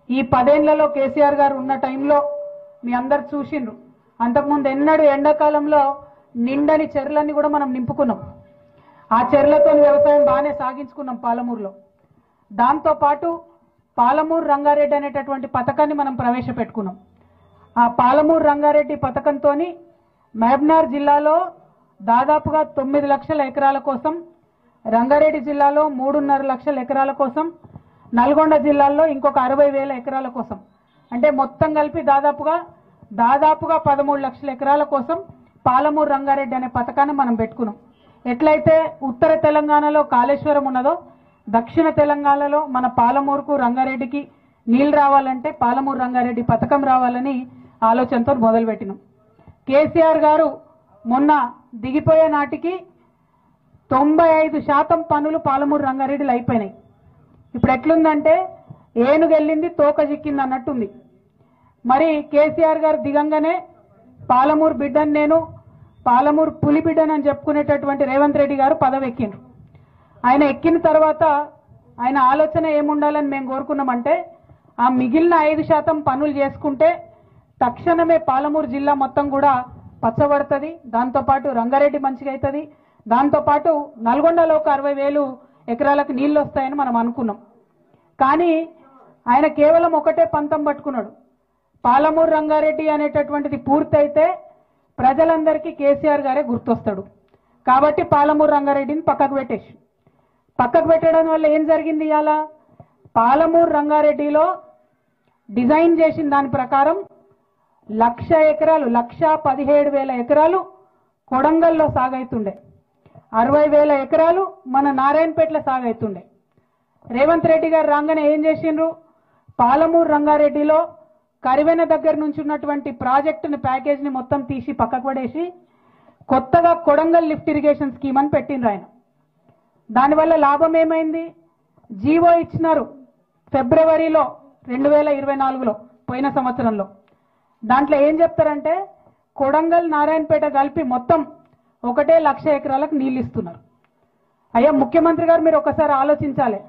ఈ 10 ఏళ్లలో కేసీఆర్ గారు ఉన్న టైంలో మీ అందరు చూసిండ్రు. అంతకుముందు ఎన్నడూ ఎండాకాలంలో నిండని చెర్లన్నీ కూడా మనం నింపుకున్నాం. ఆ చెర్లతో వ్యవసాయం బాగానే సాగించుకున్నాం పాలమూరులో. దాంతోపాటు పాలమూరు రంగారెడ్డి అనేటటువంటి పథకాన్ని మనం ప్రవేశపెట్టుకున్నాం. ఆ పాలమూరు రంగారెడ్డి పథకంతో మహబూబ్నగర్ జిల్లాలో దాదాపుగా 9 లక్షల ఎకరాల కోసం, రంగారెడ్డి జిల్లాలో 3.5 లక్షల ఎకరాల కోసం, నల్గొండ జిల్లాలో ఇంకొక 60,000 ఎకరాల కోసం, అంటే మొత్తం కలిపి దాదాపుగా 13 లక్షల ఎకరాల కోసం పాలమూరు రంగారెడ్డి అనే పథకాన్ని మనం పెట్టుకున్నాం. ఎట్లయితే ఉత్తర తెలంగాణలో కాళేశ్వరం ఉన్నదో దక్షిణ తెలంగాణలో మన పాలమూరుకు రంగారెడ్డికి నీళ్లు రావాలంటే పాలమూరు రంగారెడ్డి పథకం రావాలని ఆలోచనతో మొదలుపెట్టినాం. కేసీఆర్ గారు మొన్న దిగిపోయే నాటికి 95% పనులు పాలమూరు రంగారెడ్డిలో అయిపోయినాయి. ఇప్పుడు ఎట్లుందంటే ఏనుగెళ్ళింది తోక చిక్కింది అన్నట్టుంది. మరి కేసీఆర్ గారు దిగంగానే పాలమూరు బిడ్డను నేను, పాలమూరు పులి బిడ్డనని చెప్పుకునేటటువంటి రేవంత్ రెడ్డి గారు పదవి ఎక్కిండ్రు. ఆయన ఎక్కిన తర్వాత ఆయన ఆలోచన ఏముండాలని మేము కోరుకున్నామంటే ఆ మిగిలిన 5% పనులు చేసుకుంటే తక్షణమే పాలమూరు జిల్లా మొత్తం కూడా పచ్చబడుతుంది, దాంతోపాటు రంగారెడ్డి మంచిగా అవుతుంది, దాంతోపాటు నల్గొండలో ఒక 60,000 ఎకరాలకు నీళ్లు వస్తాయని మనం అనుకున్నాం. కానీ ఆయన కేవలం ఒకటే పంతం పట్టుకున్నాడు. పాలమూరు రంగారెడ్డి అనేటటువంటిది పూర్తయితే ప్రజలందరికీ కేసీఆర్ గారే గుర్తొస్తాడు కాబట్టి పాలమూరు రంగారెడ్డిని పక్కకు పెట్టడం వల్ల ఏం జరిగింది? ఇవాళ పాలమూరు రంగారెడ్డిలో డిజైన్ చేసిన దాని ప్రకారం 1,00,000 ఎకరాలు, 1,17,000 ఎకరాలు కొడంగల్లో సాగైతుండే, 60,000 ఎకరాలు మన నారాయణపేటలో సాగైతుండే. రేవంత్ రెడ్డి గారు రాగానే ఏం చేసిండ్రు? పాలమూరు రంగారెడ్డిలో కరివెన దగ్గర నుంచి ఉన్నటువంటి ప్రాజెక్టుని ప్యాకేజ్ని మొత్తం తీసి పక్కకు పడేసి కొత్తగా కొడంగల్ లిఫ్ట్ ఇరిగేషన్ స్కీమ్ అని పెట్టిండ్రు ఆయన. దానివల్ల లాభం ఏమైంది? జీవో ఇచ్చినారు ఫిబ్రవరిలో 2024లో, పోయిన సంవత్సరంలో. దాంట్లో ఏం చెప్తారంటే కొడంగల్ నారాయణపేట కలిపి మొత్తం 1,00,000 ఎకరాలకు నీళ్ళు ఇస్తున్నారు. అయ్యా ముఖ్యమంత్రి గారు మీరు ఒకసారి ఆలోచించాలి.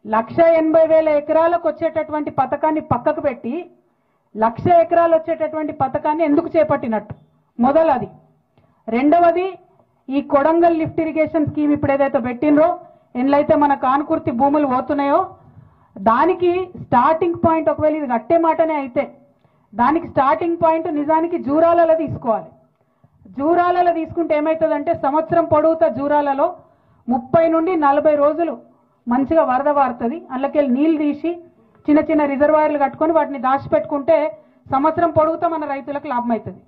1,80,000 ఎకరాలకు వచ్చేటటువంటి పథకాన్ని పక్కకు పెట్టి 1,00,000 ఎకరాలు వచ్చేటటువంటి పథకాన్ని ఎందుకు చేపట్టినట్టు? మొదలది. రెండవది, ఈ కొడంగల్ లిఫ్ట్ ఇరిగేషన్ స్కీమ్ ఇప్పుడు ఏదైతే పెట్టినరో, ఎన్లైతే మన కానుకుర్తి భూములు పోతున్నాయో దానికి స్టార్టింగ్ పాయింట్, ఒకవేళ ఇది కట్టే మాటనే అయితే దానికి స్టార్టింగ్ పాయింట్ నిజానికి జూరాలలో తీసుకోవాలి. జూరాలలో తీసుకుంటే ఏమవుతుందంటే సంవత్సరం పొడవుతా జూరాలలో 30 నుండి 40 రోజులు మంచిగా వరద వారుతుంది. అందులోకెళ్ళి నీళ్లు తీసి చిన్న చిన్న రిజర్వాయర్లు కట్టుకొని వాటిని దాచిపెట్టుకుంటే సంవత్సరం పొడవుతా మన రైతులకు లాభం అవుతుంది.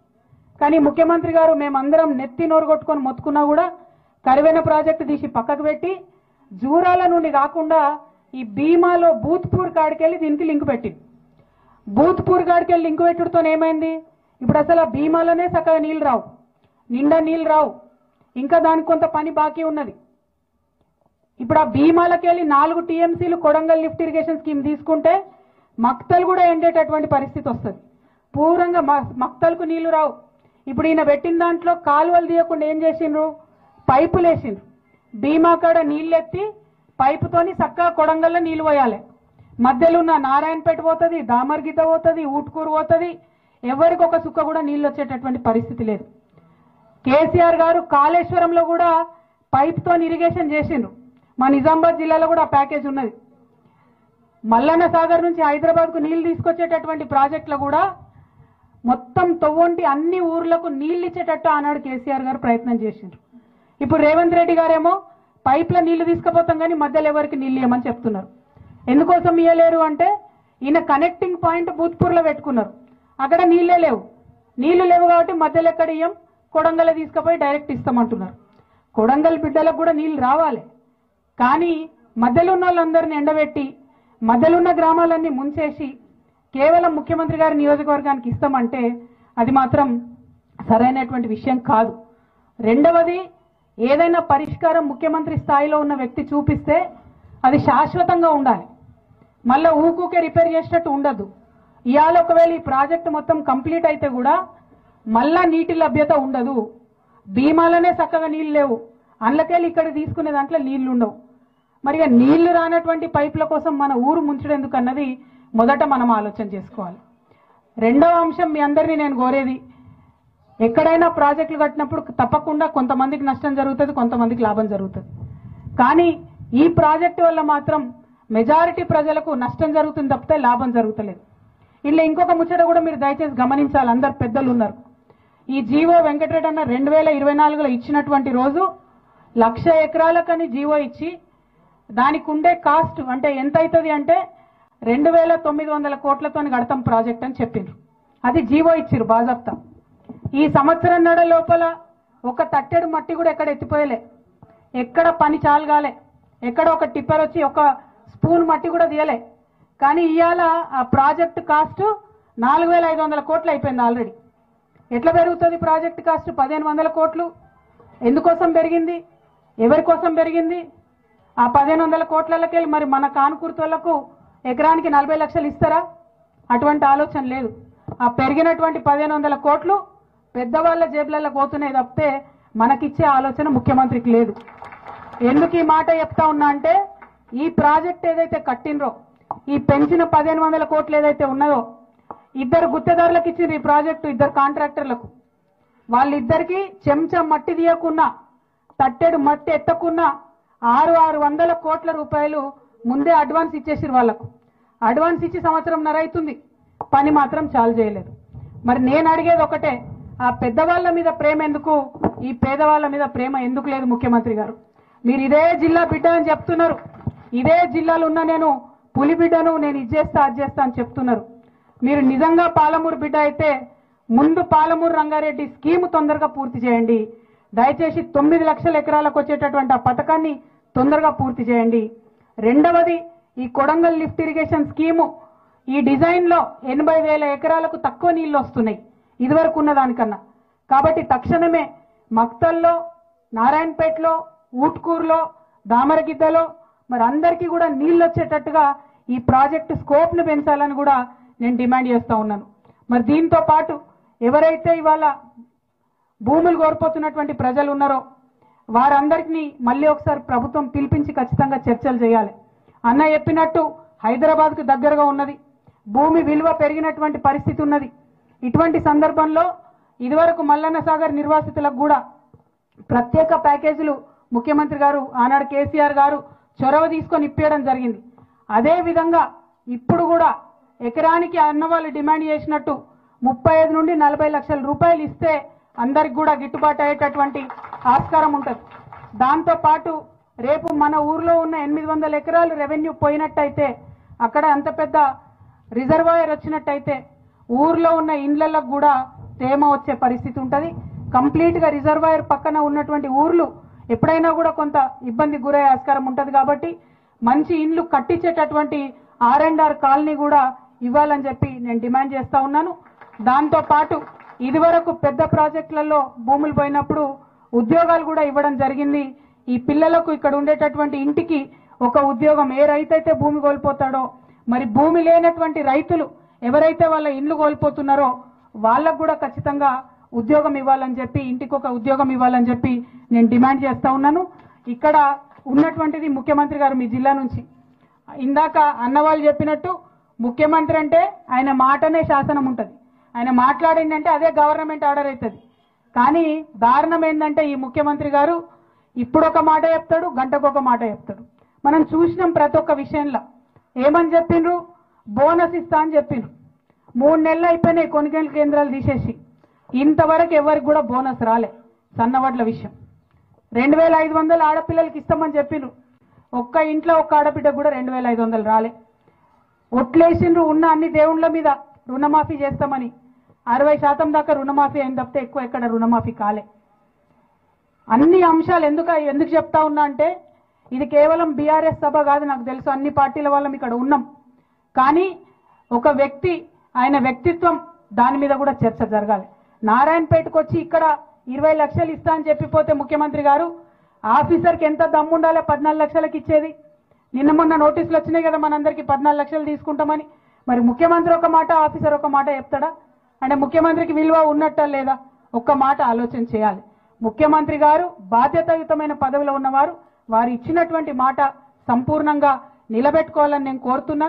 కానీ ముఖ్యమంత్రి గారు మేమందరం నెత్తి నోరు కొట్టుకొని మొత్తుకున్నా కూడా కరివెన ప్రాజెక్టు తీసి పక్కకు పెట్టి జూరాల నుండి కాకుండా ఈ భీమాలో బూత్పూర్ కాడికెళ్ళి దీనికి లింక్ పెట్టింది. బూత్పూర్ కాడికెళ్ళి లింక్ పెట్టుడుతో ఏమైంది? ఇప్పుడు అసలు ఆ భీమాలోనే చక్కగా నీళ్ళు రావు, నిండా నీళ్ళు రావు, ఇంకా దానికి కొంత పని బాకీ ఉన్నది. ఇప్పుడు ఆ భీమాలకెళ్ళి 4 టీఎంసీలు కొడంగల్ లిఫ్ట్ ఇరిగేషన్ స్కీమ్ తీసుకుంటే మక్తలు కూడా ఎండేటటువంటి పరిస్థితి వస్తుంది. పూర్వంగా మక్తలకు నీళ్లు రావు. ఇప్పుడు ఈయన పెట్టిన దాంట్లో కాలువలు తీయకుండా ఏం చేసిండ్రు? పైపులు వేసిండ్రు. భీమా కాడ నీళ్ళెత్తి పైపుతోని చక్కగా కొడంగల్లో నీళ్లు పోయాలి. మధ్యలో ఉన్న నారాయణపేట పోతుంది, దామర్గిత పోతుంది, ఊట్కూరు పోతుంది, ఎవరికి ఒక సుక్క కూడా నీళ్ళు వచ్చేటటువంటి పరిస్థితి లేదు. కేసీఆర్ గారు కాళేశ్వరంలో కూడా పైపుతో ఇరిగేషన్ చేసిండ్రు. మా నిజామాబాద్ జిల్లాలో కూడా ఆ ప్యాకేజ్ ఉన్నది. మల్లన్న సాగర్ నుంచి హైదరాబాద్కు నీళ్లు తీసుకొచ్చేటటువంటి ప్రాజెక్టులో కూడా మొత్తం తొవ్వంటి అన్ని ఊర్లకు నీళ్లు ఇచ్చేటట్టు ఆనాడు కేసీఆర్ గారు ప్రయత్నం చేసిండ్రు. ఇప్పుడు రేవంత్ రెడ్డి గారేమో పైప్లో నీళ్లు తీసుకుపోతాం కానీ మధ్యలో ఎవరికి నీళ్ళు ఇవ్వమని చెప్తున్నారు. ఎందుకోసం ఇవ్వలేరు అంటే ఈయన కనెక్టింగ్ పాయింట్ బూత్పూర్లో పెట్టుకున్నారు, అక్కడ నీళ్ళే లేవు. నీళ్లు లేవు కాబట్టి మధ్యలో ఎక్కడ ఇయ్యం, కొడంగల్ తీసుకుపోయి డైరెక్ట్ ఇస్తామంటున్నారు. కొడంగల్ బిడ్డలకు కూడా నీళ్లు రావాలి, కానీ మధ్యలో ఉన్న వాళ్ళందరినీ ఎండబెట్టి మధ్యలో ఉన్న గ్రామాలన్నీ ముంచేసి కేవలం ముఖ్యమంత్రి గారి నియోజకవర్గానికి ఇస్తామంటే అది మాత్రం సరైనటువంటి విషయం కాదు. రెండవది, ఏదైనా పరిష్కారం ముఖ్యమంత్రి స్థాయిలో ఉన్న వ్యక్తి చూపిస్తే అది శాశ్వతంగా ఉండాలి, మళ్ళీ ఊకూకే రిపేర్ చేసేటట్టు ఉండదు. ఇవాళ ఒకవేళ ఈ ప్రాజెక్టు మొత్తం కంప్లీట్ అయితే కూడా మళ్ళా నీటి లభ్యత ఉండదు. భీమాలనే చక్కగా నీళ్ళు లేవు, అందులోకెళ్ళి ఇక్కడ తీసుకునే దాంట్లో నీళ్లు ఉండవు. మరి నీళ్లు రానటువంటి పైపుల కోసం మన ఊరు ముంచడం ఎందుకన్నది మొదట మనం ఆలోచన చేసుకోవాలి. రెండవ అంశం మీ అందరినీ నేను కోరేది, ఎక్కడైనా ప్రాజెక్టులు కట్టినప్పుడు తప్పకుండా కొంతమందికి నష్టం జరుగుతుంది, కొంతమందికి లాభం జరుగుతుంది. కానీ ఈ ప్రాజెక్టు వల్ల మాత్రం మెజారిటీ ప్రజలకు నష్టం జరుగుతుంది తప్పితే లాభం జరుగుతలేదు. ఇలా ఇంకొక ముచ్చట కూడా మీరు దయచేసి గమనించాలి, అందరు పెద్దలు ఉన్నారు. ఈ జీవో వెంకటరెడ్డి అన్న 2024లో ఇచ్చినటువంటి రోజు 1,00,000 ఎకరాలకని జీవో ఇచ్చి దానికి ఉండే కాస్ట్ అంటే ఎంత అవుతుంది అంటే 2,900 కోట్లతో కడతాం ప్రాజెక్ట్ అని చెప్పిండ్రు. అది జీవో ఇచ్చిరు బాజాప్తా. ఈ సంవత్సరం నడ లోపల ఒక తట్టెడు మట్టి కూడా ఎక్కడ ఎత్తిపోయలే, ఎక్కడ పని చాలగాలే, ఎక్కడ ఒక టిప్పర్ వచ్చి ఒక స్పూన్ మట్టి కూడా తీయలే. కానీ ఇవాళ ఆ ప్రాజెక్ట్ కాస్ట్ 4,500 కోట్లు అయిపోయింది ఆల్రెడీ. ఎట్లా పెరుగుతుంది ప్రాజెక్ట్ కాస్ట్? 1,500 కోట్లు. ఎందుకోసం పెరిగింది? ఎవరి కోసం పెరిగింది? ఆ 1,500 కోట్లకెళ్ళి మరి మన కానుకూర్తోళ్లకు ఎకరానికి 40 లక్షలు ఇస్తారా? అటువంటి ఆలోచన లేదు. ఆ పెరిగినటువంటి 1,500 కోట్లు పెద్దవాళ్ళ జేబులలో పోతున్నాయి తప్పితే మనకిచ్చే ఆలోచన ముఖ్యమంత్రికి లేదు. ఎందుకు ఈ మాట చెప్తా ఉన్నా అంటే, ఈ ప్రాజెక్ట్ ఏదైతే కట్టినరో, ఈ పెంచిన 1,500 కోట్లు ఏదైతే ఉన్నదో, ఇద్దరు గుత్తేదారులకు ఇచ్చిండ్రు ఈ ప్రాజెక్టు, ఇద్దరు కాంట్రాక్టర్లకు. వాళ్ళిద్దరికి చెంచా మట్టి తీయకున్నా, తట్టెడు మట్టి ఎత్తకున్నా 600 కోట్ల రూపాయలు ముందే అడ్వాన్స్ ఇచ్చేసిరు వాళ్ళకు. అడ్వాన్స్ ఇచ్చి సంవత్సరంన్నర అవుతుంది, పని మాత్రం చాలు చేయలేదు. మరి నేను అడిగేది ఒకటే, ఆ పెద్దవాళ్ళ మీద ప్రేమ ఎందుకు, ఈ పేదవాళ్ళ మీద ప్రేమ ఎందుకు లేదు ముఖ్యమంత్రి గారు? మీరు ఇదే జిల్లా బిడ్డ అని చెప్తున్నారు, ఇదే జిల్లాలో ఉన్న నేను పులి బిడ్డను, నేను ఇచ్చేస్తా అది చేస్తా అని చెప్తున్నారు. మీరు నిజంగా పాలమూరు బిడ్డ అయితే ముందు పాలమూరు రంగారెడ్డి స్కీమ్ తొందరగా పూర్తి చేయండి. దయచేసి 9 లక్షల ఎకరాలకు వచ్చేటటువంటి ఆ పథకాన్ని తొందరగా పూర్తి చేయండి. రెండవది, ఈ కొడంగల్ లిఫ్ట్ ఇరిగేషన్ స్కీము, ఈ డిజైన్లో 80,000 ఎకరాలకు తక్కువ నీళ్లు వస్తున్నాయి ఇదివరకు ఉన్న దానికన్నా. కాబట్టి తక్షణమే మక్తల్లో, నారాయణపేటలో, ఊట్కూరులో, దామరగిద్దలో మరి అందరికీ కూడా నీళ్లు వచ్చేటట్టుగా ఈ ప్రాజెక్టు స్కోప్ను పెంచాలని కూడా నేను డిమాండ్ చేస్తూ ఉన్నాను. మరి దీంతో పాటు ఎవరైతే ఇవాళ భూములు కోల్పోతున్నటువంటి ప్రజలు ఉన్నారో వారందరికీ మళ్ళీ ఒకసారి ప్రభుత్వం పిలిపించి ఖచ్చితంగా చర్చలు చేయాలి. అన్న చెప్పినట్టు హైదరాబాద్కు దగ్గరగా ఉన్నది, భూమి విలువ పెరిగినటువంటి పరిస్థితి ఉన్నది. ఇటువంటి సందర్భంలో ఇదివరకు మల్లన్న సాగర్ నిర్వాసితులకు కూడా ప్రత్యేక ప్యాకేజీలు ముఖ్యమంత్రి గారు ఆనాడు కేసీఆర్ గారు చొరవ తీసుకొని ఇప్పించడం జరిగింది. అదే విధంగా ఇప్పుడు కూడా ఎకరానికి అన్నవాళ్ళు డిమాండ్ చేసినట్టు 35 నుండి 40 లక్షల రూపాయలు ఇస్తే అందరికి కూడా గిట్టుబాటు అయ్యేటటువంటి ఆస్కారం ఉంటుంది. దాంతో పాటు రేపు మన ఊర్లో ఉన్న 800 ఎకరాలు రెవెన్యూ పోయినట్టయితే, అక్కడ అంత పెద్ద రిజర్వాయర్ వచ్చినట్టయితే ఊర్లో ఉన్న ఇండ్లకు కూడా తేమ వచ్చే పరిస్థితి ఉంటుంది. కంప్లీట్గా రిజర్వాయర్ పక్కన ఉన్నటువంటి ఊర్లు ఎప్పుడైనా కూడా కొంత ఇబ్బందికి గురయ్యే ఆస్కారం ఉంటుంది. కాబట్టి మంచి ఇండ్లు కట్టించేటటువంటి R&R కాలనీ కూడా ఇవ్వాలని చెప్పి నేను డిమాండ్ చేస్తా ఉన్నాను. దాంతో పాటు ఇదివరకు పెద్ద ప్రాజెక్టులలో భూములు పోయినప్పుడు ఉద్యోగాలు కూడా ఇవ్వడం జరిగింది. ఈ పిల్లలకు ఇక్కడ ఉండేటటువంటి ఇంటికి ఒక ఉద్యోగం, ఏ రైతు అయితే భూమి కోల్పోతాడో మరి భూమి లేనటువంటి రైతులు ఎవరైతే వాళ్ళ ఇండ్లు కోల్పోతున్నారో వాళ్ళకు కూడా ఖచ్చితంగా ఉద్యోగం ఇవ్వాలని చెప్పి, ఇంటికి ఒక ఉద్యోగం ఇవ్వాలని చెప్పి నేను డిమాండ్ చేస్తా ఉన్నాను. ఇక్కడ ఉన్నటువంటిది ముఖ్యమంత్రి గారు మీ జిల్లా నుంచి ఇందాక అన్నవాళ్ళు చెప్పినట్టు, ముఖ్యమంత్రి అంటే ఆయన మాటనే శాసనం ఉంటుంది, ఆయన మాట్లాడిందంటే అదే గవర్నమెంట్ ఆర్డర్ అవుతుంది. కానీ దారుణం ఏంటంటే ఈ ముఖ్యమంత్రి గారు ఇప్పుడు ఒక మాట చెప్తాడు, గంటకు ఒక మాట చెప్తాడు. మనం చూసినాం ప్రతి ఒక్క విషయంలో. ఏమని చెప్పిండ్రు? బోనస్ ఇస్తా అని చెప్పిండ్రు. 3 నెలలు అయిపోయినాయి కొనుగోలు కేంద్రాలు తీసేసి, ఇంతవరకు ఎవరికి కూడా బోనస్ రాలే. సన్నవడ్ల విషయం 2,500 ఆడపిల్లలకి ఇస్తామని చెప్పిండ్రు, ఒక్క ఇంట్లో ఒక్క ఆడబిడ్డ కూడా 2,500 రాలే. ఒట్లేసిండ్రు ఉన్న అన్ని దేవుళ్ళ మీద రుణమాఫీ చేస్తామని, 60% దాకా రుణమాఫీ అయిన తప్పితే ఎక్కువ ఎక్కడ రుణమాఫీ కాలే. అన్ని అంశాలు ఎందుకు చెప్తా ఉన్నా అంటే, ఇది కేవలం బీఆర్ఎస్ సభ కాదు, నాకు తెలుసు అన్ని పార్టీల వాళ్ళం ఇక్కడ ఉన్నాం. కానీ ఒక వ్యక్తి, ఆయన వ్యక్తిత్వం, దాని మీద కూడా చర్చ జరగాలి. నారాయణపేటకు వచ్చి ఇక్కడ 20 లక్షలు ఇస్తా అని చెప్పిపోతే ముఖ్యమంత్రి గారు, ఆఫీసర్కి ఎంత దమ్ము ఉండాలి 14 లక్షలకు ఇచ్చేది? నిన్న మొన్న నోటీసులు వచ్చినాయి కదా మనందరికీ 14 లక్షలు తీసుకుంటామని. మరి ముఖ్యమంత్రి ఒక మాట, ఆఫీసర్ ఒక మాట చెప్తాడా? అంటే ముఖ్యమంత్రికి విలువ ఉన్నట్టా లేదా? ఒక్క మాట ఆలోచన చేయాలి. ముఖ్యమంత్రి గారు బాధ్యతాయుతమైన పదవిలో ఉన్నవారు, వారు ఇచ్చినటువంటి మాట సంపూర్ణంగా నిలబెట్టుకోవాలని నేను కోరుతున్నాను.